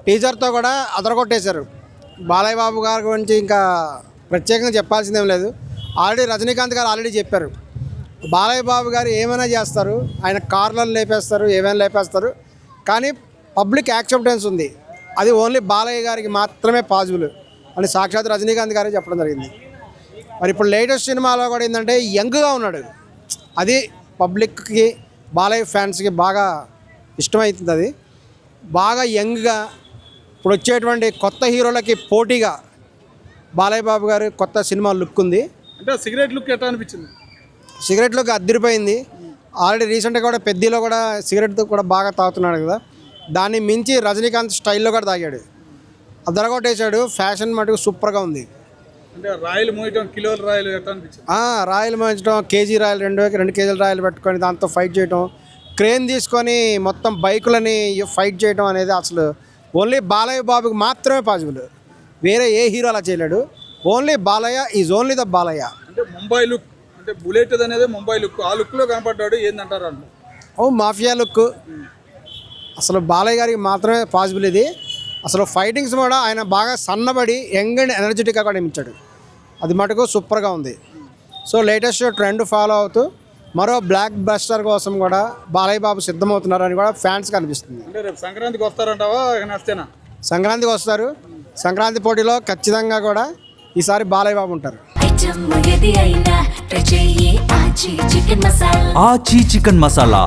టీజర్తో కూడా అదరగొట్టేశారు. బాలయ్య బాబు గారి గురించి ఇంకా ప్రత్యేకంగా చెప్పాల్సిందేం లేదు. ఆల్రెడీ రజనీకాంత్ గారు ఆల్రెడీ చెప్పారు, బాలయ్య బాబు గారు ఏమైనా చేస్తారు, ఆయన కార్లను లేపేస్తారు, ఏమైనా లేపేస్తారు, కానీ పబ్లిక్ యాక్సెప్టెన్స్ ఉంది, అది ఓన్లీ బాలయ్య గారికి మాత్రమే పాసిబుల్ అని సాక్షాత్ రజనీకాంత్ గారే చెప్పడం జరిగింది. మరి ఇప్పుడు లేటెస్ట్ సినిమాలో కూడా ఏంటంటే యంగ్గా ఉన్నాడు, అది పబ్లిక్కి బాలయ్య ఫ్యాన్స్కి బాగా ఇష్టమవుతుంది. అది బాగా యంగ్గా ఇప్పుడు వచ్చేటువంటి కొత్త హీరోలకి పోటీగా బాలయ్య బాబు గారు కొత్త సినిమా లుక్ ఉంది. అంటే సిగరెట్ లుక్ ఎట్లా అనిపించింది? సిగరెట్ లుక్ అద్దరిపోయింది. ఆల్రెడీ రీసెంట్గా కూడా పెద్దలో కూడా సిగరెట్ కూడా బాగా తాగుతున్నాడు కదా, దాన్ని మించి రజనీకాంత్ స్టైల్లో కూడా తాగాడు, అదరగొట్టేశాడు. ఫ్యాషన్ మటుకు సూపర్గా ఉంది. అంటే రాయలు మోయటం, కిలోల రాయలు ఎట్లా అనిపించింది? రాయలు మోయించడం, కేజీ రాయలు 2 కేజీల రాయలు పెట్టుకొని దాంతో ఫైట్ చేయడం, క్రేన్ తీసుకొని మొత్తం బైకులని ఫైట్ చేయడం అనేది అసలు ఓన్లీ బాలయ్య బాబుకి మాత్రమే పాసిబుల్, వేరే ఏ హీరో అలా చేయలేడు. Only Balayya is only the Balayya. అంటే ముంబై లుక్, అంటే బుల్లెట్ అనేది ముంబై లుక్, ఆ లుక్లో కనపడ్డాడు. ఏందంటారు అంట? మాఫియా లుక్ అసలు బాలయ్య గారికి మాత్రమే పాసిబుల్ ఇది. అసలు ఫైటింగ్స్ కూడా ఆయన బాగా సన్నబడి యంగ్ అండ్ ఎనర్జెటిక్గా కూడా ఇచ్చాడు, అది మటుకు సూపర్గా ఉంది. సో లేటెస్ట్ ట్రెండ్ ఫాలో అవుతూ మరో బ్లాక్ బస్టర్ కోసం కూడా బాలయ్య బాబు సిద్ధమవుతున్నారని కూడా ఫ్యాన్స్కి అనిపిస్తుంది. అంటే రేపు సంక్రాంతికి వస్తారంటావా? నచ్చేనా? సంక్రాంతికి వస్తారు. సంక్రాంతి పోటీలో ఖచ్చితంగా కూడా ఈసారి బాలయ్య బాబు ఉంటారు. ఆచి చికెన్ మసాలా